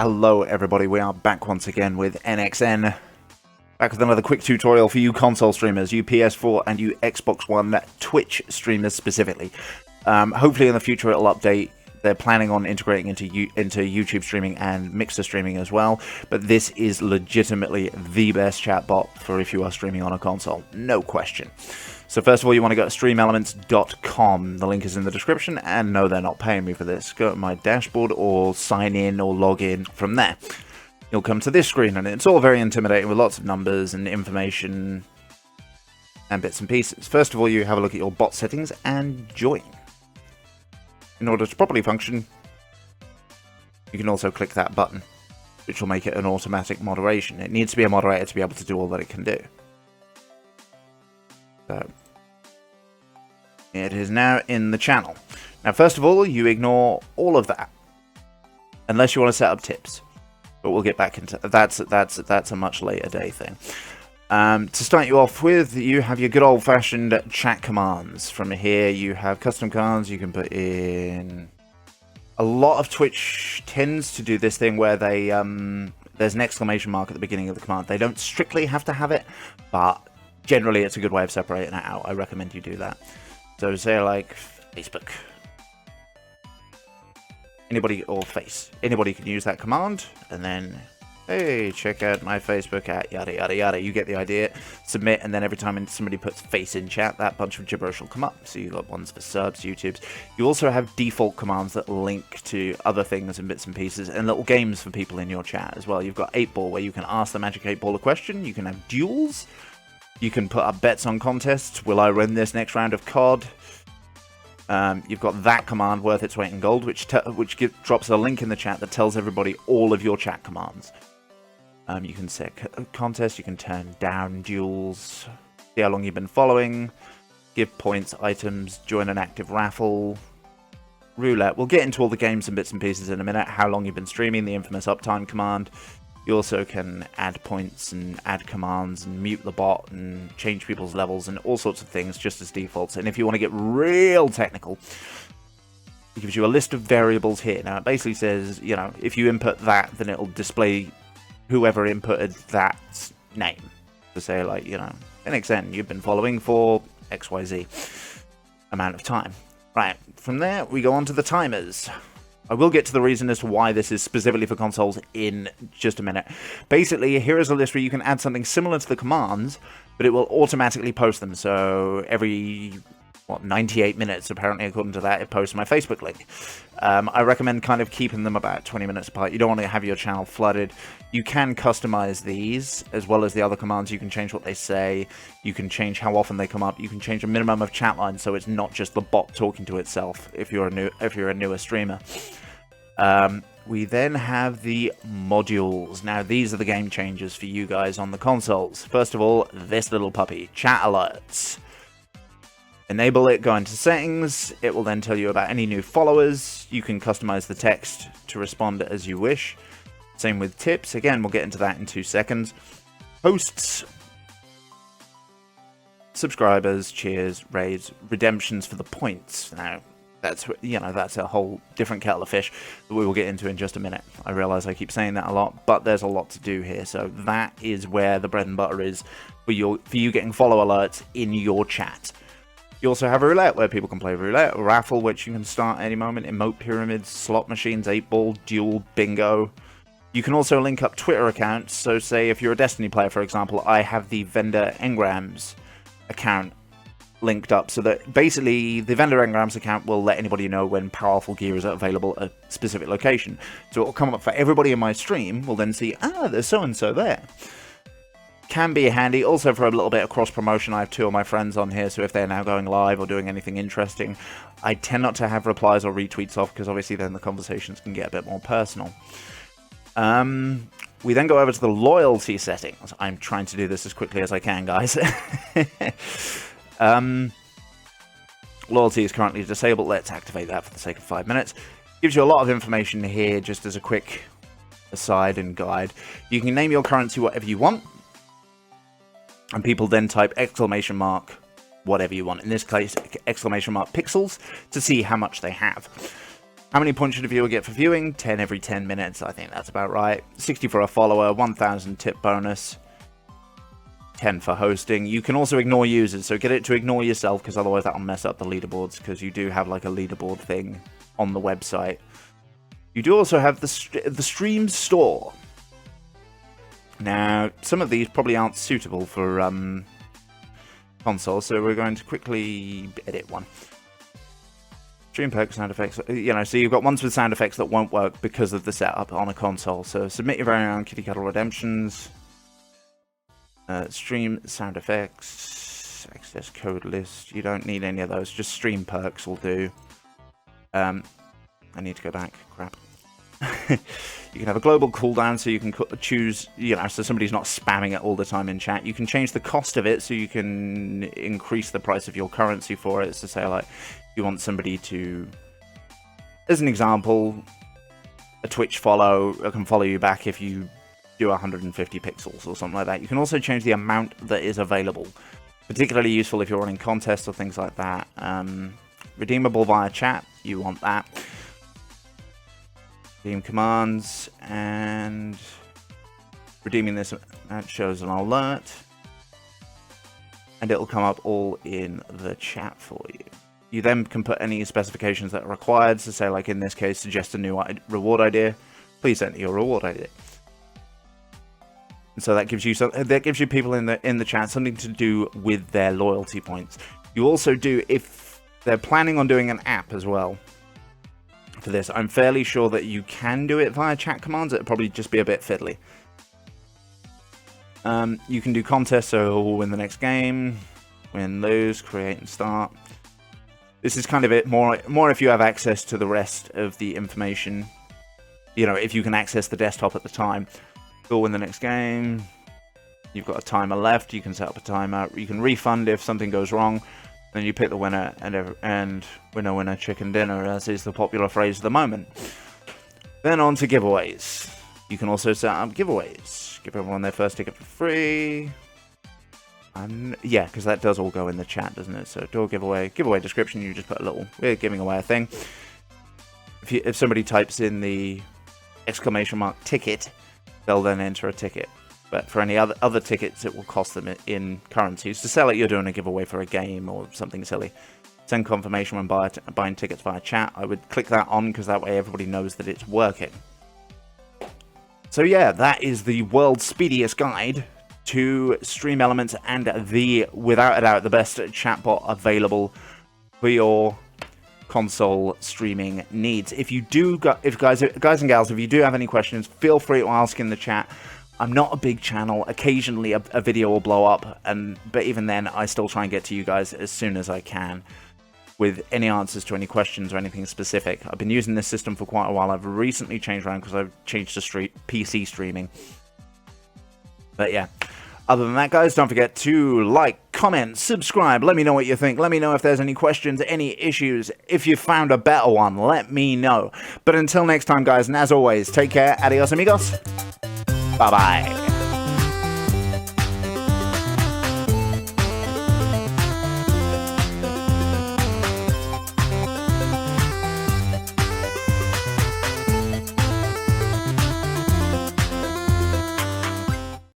Hello everybody, we are back once again with NXN. Back with another quick tutorial for you console streamers, you PS4 and you Xbox One Twitch streamers specifically. Hopefully in the future it'll update. They're planning on integrating into YouTube streaming and Mixer streaming as well. But this is legitimately the best chatbot for if you are streaming on a console. No question. So first of all, you want to go to Streamelements.com. The link is in the description. And no, they're not paying me for this. Go to my dashboard or sign in or log in from there. You'll come to this screen and it's all very intimidating with lots of numbers and information and bits and pieces. First of all, you have a look at your bot settings and join. In order to properly function, you can also click that button, which will make it an automatic moderation. It needs to be a moderator to be able to do all that it can do. So, it is now in the channel. Now, first of all, you ignore all of that, unless you want to set up tips. But we'll get back into that's a much later day thing. To start you off with, you have your good old-fashioned chat commands. From here, you have custom commands. You can put in... A lot of Twitch tends to do this thing where they there's an exclamation mark at the beginning of the command. They don't strictly have to have it, but generally it's a good way of separating it out. I recommend you do that. So say like Facebook. Anybody or face. Anybody can use that command, and then... Hey, check out my Facebook at yada yada yada. You get the idea. Submit, and then every time somebody puts face in chat, that bunch of gibberish will come up. So you've got ones for subs, YouTubes. You also have default commands that link to other things and bits and pieces, and little games for people in your chat as well. You've got 8-Ball, where you can ask the Magic 8-Ball a question. You can have duels. You can put up bets on contests. Will I win this next round of COD? You've got that command, worth its weight in gold, which drops a link in the chat that tells everybody all of your chat commands. You can set contests, you can turn down duels, see how long you've been following, give points, items, join an active raffle, roulette. We'll get into all the games and bits and pieces in a minute, how long you've been streaming, the infamous uptime command. You also can add points and add commands and mute the bot and change people's levels and all sorts of things just as defaults. And if you want to get real technical, it gives you a list of variables here. Now it basically says, you know, if you input that, then it'll display whoever inputted that name. To say, like, you know, NXN, you've been following for XYZ amount of time. Right, from there, we go on to the timers. I will get to the reason as to why this is specifically for consoles in just a minute. Basically, here is a list where you can add something similar to the commands, but it will automatically post them. So every... 98 minutes, apparently, according to that, it posts my Facebook link. I recommend kind of keeping them about 20 minutes apart. You don't want to have your channel flooded. You can customize these, as well as the other commands. You can change what they say. You can change how often they come up. You can change a minimum of chat lines, so it's not just the bot talking to itself if you're a newer streamer. We then have the modules. Now, these are the game changers for you guys on the consoles. First of all, this little puppy, chat alerts. Enable it, go into settings, it will then tell you about any new followers. You can customize the text to respond as you wish. Same with tips, again, we'll get into that in 2 seconds. Hosts, subscribers, cheers, raids, redemptions for the points. Now, that's, you know, that's a whole different kettle of fish that we will get into in just a minute. I realize I keep saying that a lot, but there's a lot to do here. So that is where the bread and butter is for you getting follow alerts in your chat. You also have a roulette, where people can play roulette, a raffle, which you can start at any moment, emote pyramids, slot machines, 8-Ball, duel, bingo. You can also link up Twitter accounts, so say if you're a Destiny player, for example, I have the vendor engrams account linked up, so that basically the vendor engrams account will let anybody know when powerful gear is available at a specific location. So it will come up for everybody in my stream, will then see, there's so-and-so there. Can be handy. Also for a little bit of cross-promotion, I have 2 of my friends on here, so if they're now going live or doing anything interesting, I tend not to have replies or retweets off, because obviously then the conversations can get a bit more personal. We then go over to the loyalty settings. I'm trying to do this as quickly as I can, guys. Loyalty is currently disabled. Let's activate that for the sake of 5 minutes. Gives you a lot of information here, just as a quick aside and guide. You can name your currency whatever you want. And people then type exclamation mark whatever you want. In this case, exclamation mark pixels to see how much they have. How many points should a viewer get for viewing? 10 every 10 minutes. I think that's about right. 60 for a follower, 1,000 tip bonus, 10 for hosting. You can also ignore users, so get it to ignore yourself, because otherwise that'll mess up the leaderboards, because you do have like a leaderboard thing on the website. You do also have the Stream Store. Now, some of these probably aren't suitable for console, so we're going to quickly edit one. Stream perk sound effects, you know, so you've got ones with sound effects that won't work because of the setup on a console. So submit your very own Kitty Cuddle Redemptions. Stream sound effects, access code list. You don't need any of those, just stream perks will do. I need to go back, crap. You can have a global cooldown, so you can choose, you know, so somebody's not spamming it all the time in chat. You can change the cost of it, so you can increase the price of your currency for it. So say, like, you want somebody to, as an example, a Twitch follow can follow you back if you do 150 pixels or something like that. You can also change the amount that is available. Particularly useful if you're running contests or things like that. Redeemable via chat, you want that. Redeem commands, and redeeming this, that shows an alert, and it'll come up all in the chat for you. You then can put any specifications that are required, so say, like in this case, suggest a new reward idea. Please enter your reward idea. And so that gives you people in the chat something to do with their loyalty points. You also do, if they're planning on doing an app as well. For this, I'm fairly sure that you can do it via chat commands. It'll probably just be a bit fiddly. You can do contests, so win the next game, win, lose, create, and start. This is kind of it more if you have access to the rest of the information. You know, if you can access the desktop at the time. Go win the next game. You've got a timer left. You can set up a timer. You can refund if something goes wrong. Then you pick the winner, and winner, chicken dinner, as is the popular phrase of the moment. Then on to giveaways. You can also set up giveaways. Give everyone their first ticket for free. Yeah, because that does all go in the chat, doesn't it? So door giveaway description, you just put a little, we're giving away a thing. If somebody types in the exclamation mark ticket, they'll then enter a ticket. But for any other tickets, it will cost them in currencies. To sell it, you're doing a giveaway for a game or something silly. Send confirmation when buying tickets via chat. I would click that on, because that way everybody knows that it's working. So yeah, that is the world's speediest guide to Streamelements and the, without a doubt, the best chatbot available for your console streaming needs. If you do, guys and gals, if you do have any questions, feel free to ask in the chat. I'm not a big channel. Occasionally a video will blow up, but even then, I still try and get to you guys as soon as I can with any answers to any questions or anything specific. I've been using this system for quite a while. I've recently changed around because I've changed to PC streaming. But yeah, other than that, guys, don't forget to like, comment, subscribe. Let me know what you think. Let me know if there's any questions, any issues. If you found a better one, let me know. But until next time, guys, and as always, take care. Adios, amigos. Bye-bye.